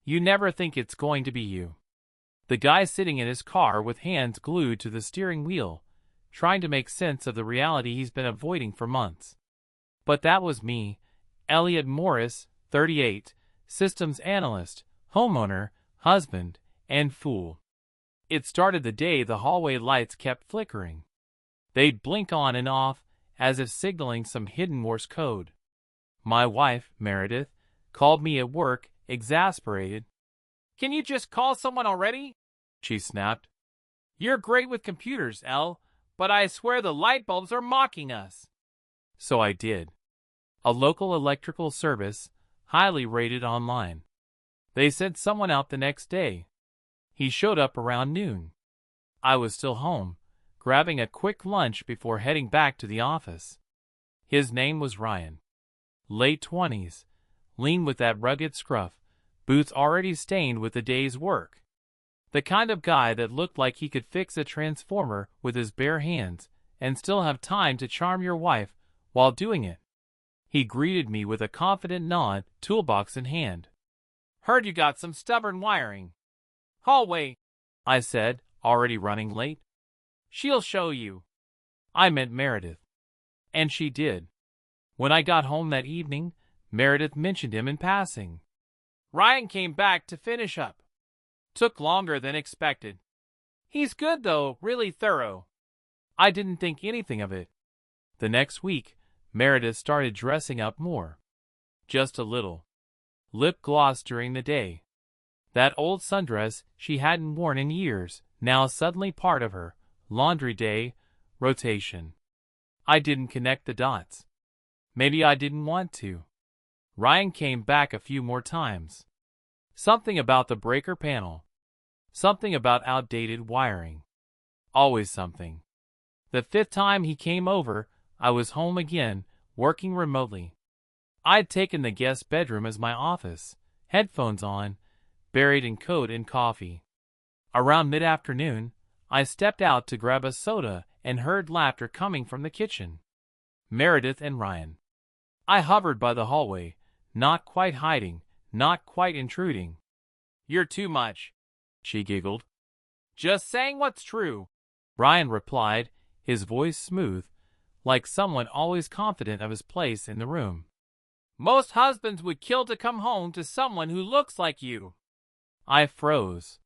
You never think it's going to be you. The guy sitting in his car with hands glued to the steering wheel, trying to make sense of the reality he's been avoiding for months. But that was me, Elliot Morris, 38, systems analyst, homeowner, husband, and fool. It started the day the hallway lights kept flickering. They'd blink on and off, as if signaling some hidden Morse code. My wife, Meredith, called me at work, exasperated. "Can you just call someone already?" she snapped. "You're great with computers, Elle, but I swear the light bulbs are mocking us." So I did. A local electrical service, highly rated online. They sent someone out the next day. He showed up around noon. I was still home, grabbing a quick lunch before heading back to the office. His name was Ryan. Late 20s, lean with that rugged scruff, boots already stained with the day's work. The kind of guy that looked like he could fix a transformer with his bare hands and still have time to charm your wife while doing it. He greeted me with a confident nod, toolbox in hand. "Heard you got some stubborn wiring." "Hallway," I said, already running late. "She'll show you." I meant Meredith. And she did. When I got home that evening, Meredith mentioned him in passing. "Ryan came back to finish up. Took longer than expected. He's good though, really thorough." I didn't think anything of it. The next week, Meredith started dressing up more. Just a little. Lip gloss during the day. That old sundress she hadn't worn in years, now suddenly part of her laundry day rotation. I didn't connect the dots. Maybe I didn't want to. Ryan came back a few more times. Something about the breaker panel. Something about outdated wiring. Always something. The fifth time he came over, I was home again, working remotely. I'd taken the guest bedroom as my office, headphones on, buried in coat and coffee. Around mid-afternoon, I stepped out to grab a soda and heard laughter coming from the kitchen. Meredith and Ryan. I hovered by the hallway, not quite hiding, not quite intruding. "You're too much," she giggled. "Just saying what's true," Ryan replied, his voice smooth, like someone always confident of his place in the room. "Most husbands would kill to come home to someone who looks like you." I froze.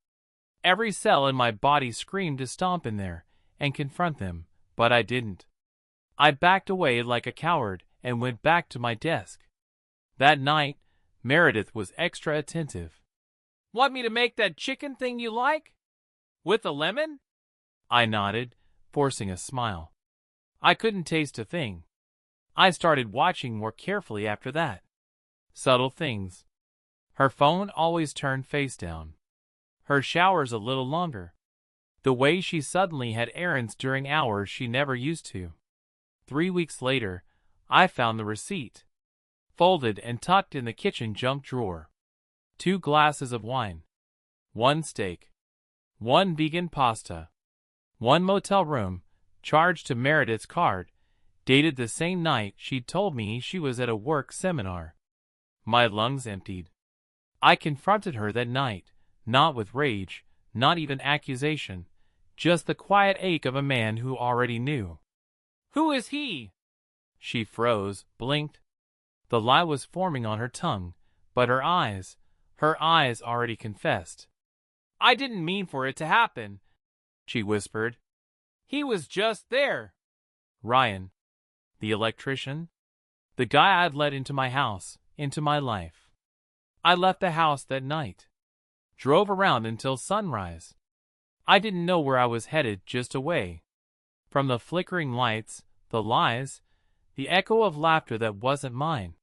Every cell in my body screamed to stomp in there and confront them, but I didn't. I backed away like a coward and went back to my desk. That night, Meredith was extra attentive. "Want me to make that chicken thing you like? With a lemon?" I nodded, forcing a smile. I couldn't taste a thing. I started watching more carefully after that. Subtle things. Her phone always turned face down. Her showers a little longer. The way she suddenly had errands during hours she never used to. 3 weeks later, I found the receipt. Folded and tucked in the kitchen junk drawer. 2 glasses of wine. 1 steak. 1 vegan pasta. 1 motel room, charged to Meredith's card, dated the same night she'd told me she was at a work seminar. My lungs emptied. I confronted her that night, not with rage, not even accusation, just the quiet ache of a man who already knew. "Who is he?" She froze, blinked. The lie was forming on her tongue, but her eyes already confessed. "I didn't mean for it to happen," she whispered. "He was just there." Ryan. The electrician. The guy I'd let into my house, into my life. I left the house that night. Drove around until sunrise. I didn't know where I was headed, just away. From the flickering lights, the lies, the echo of laughter that wasn't mine.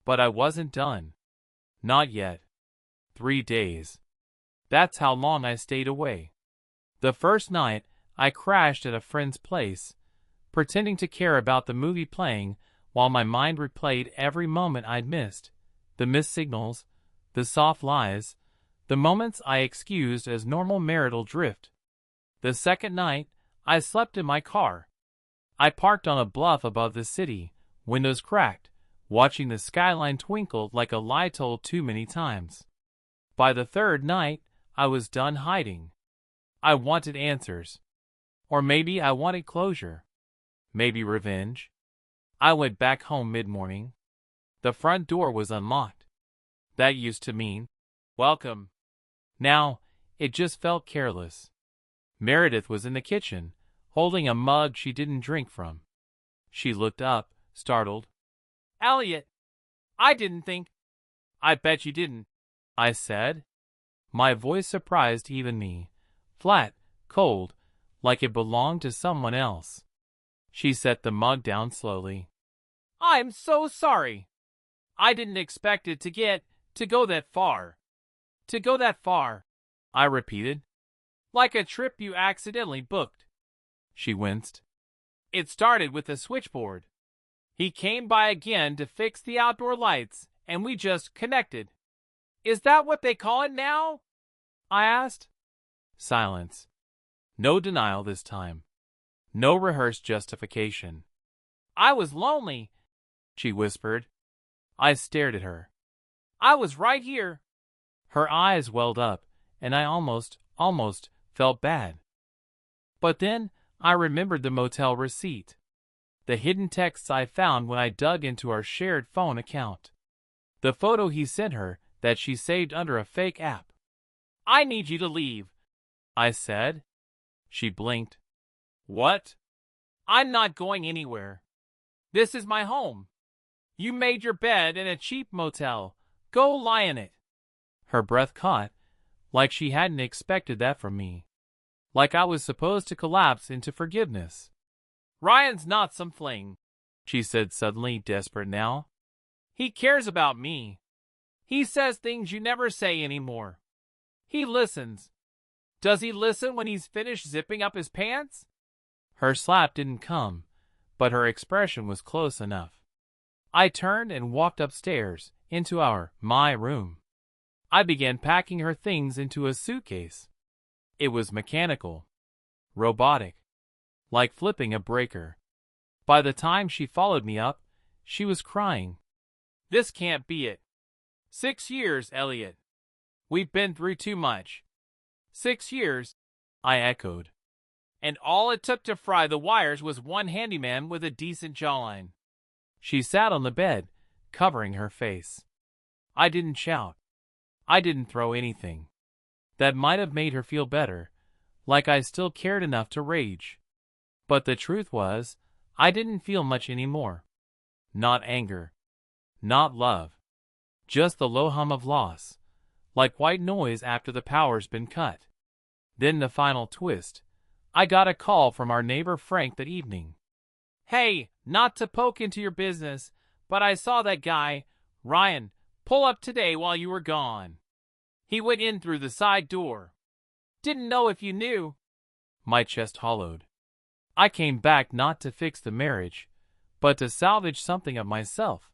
But I wasn't done. Not yet. 3 days. That's how long I stayed away. The first night, I crashed at a friend's place, pretending to care about the movie playing while my mind replayed every moment I'd missed, the missed signals, the soft lies, the moments I excused as normal marital drift. The second night, I slept in my car. I parked on a bluff above the city, windows cracked, watching the skyline twinkle like a lie told too many times. By the third night, I was done hiding. I wanted answers. Or maybe I wanted closure. Maybe revenge. I went back home mid-morning. The front door was unlocked. That used to mean, welcome. Now, it just felt careless. Meredith was in the kitchen, holding a mug she didn't drink from. She looked up, startled. Elliot, I didn't think. I bet you didn't, I said. My voice surprised even me. Flat, cold, like it belonged to someone else. She set the mug down slowly. I'm so sorry. I didn't expect it to go that far. To go that far, I repeated. Like a trip you accidentally booked. She winced. It started with a switchboard. He came by again to fix the outdoor lights, and we just connected. Is that what they call it now? I asked. Silence. No denial this time. No rehearsed justification. I was lonely, she whispered. I stared at her. I was right here. Her eyes welled up, and I almost felt bad. But then I remembered the motel receipt. The hidden texts I found when I dug into our shared phone account. The photo he sent her that she saved under a fake app. I need you to leave, I said. She blinked. What? I'm not going anywhere. This is my home. You made your bed in a cheap motel. Go lie in it. Her breath caught, like she hadn't expected that from me. Like I was supposed to collapse into forgiveness. Ryan's not some fling, she said suddenly, desperate now. He cares about me. He says things you never say anymore. He listens. Does he listen when he's finished zipping up his pants? Her slap didn't come, but her expression was close enough. I turned and walked upstairs into my room. I began packing her things into a suitcase. It was mechanical, robotic, like flipping a breaker. By the time she followed me up, she was crying. This can't be it. 6 years, Elliot. We've been through too much. 6 years, I echoed. And all it took to fry the wires was one handyman with a decent jawline. She sat on the bed, covering her face. I didn't shout. I didn't throw anything. That might have made her feel better, like I still cared enough to rage. But the truth was, I didn't feel much anymore. Not anger. Not love. Just the low hum of loss, like white noise after the power's been cut. Then the final twist. I got a call from our neighbor Frank that evening. Hey, not to poke into your business, but I saw that guy, Ryan, pull up today while you were gone. He went in through the side door. Didn't know if you knew. My chest hollowed. I came back not to fix the marriage, but to salvage something of myself.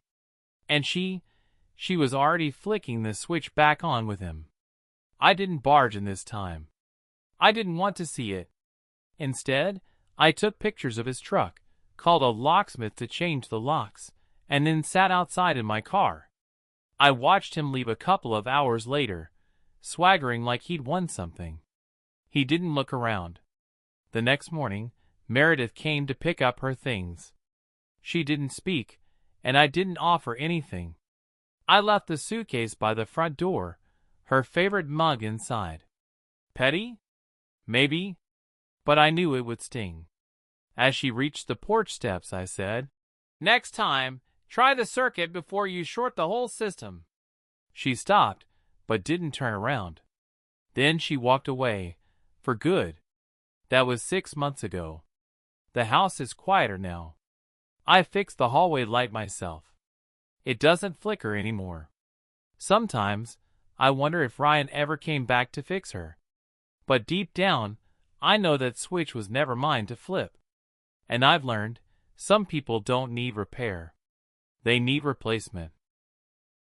And she was already flicking the switch back on with him. I didn't barge in this time. I didn't want to see it. Instead, I took pictures of his truck, called a locksmith to change the locks, and then sat outside in my car. I watched him leave a couple of hours later, swaggering like he'd won something. He didn't look around. The next morning, Meredith came to pick up her things. She didn't speak, and I didn't offer anything. I left the suitcase by the front door, her favorite mug inside. Petty? Maybe, but I knew it would sting. As she reached the porch steps, I said, Next time, try the circuit before you short the whole system. She stopped, but didn't turn around. Then she walked away, for good. That was 6 months ago. The house is quieter now. I fixed the hallway light myself. It doesn't flicker anymore. Sometimes, I wonder if Ryan ever came back to fix her. But deep down, I know that switch was never mine to flip. And I've learned, some people don't need repair. They need replacement.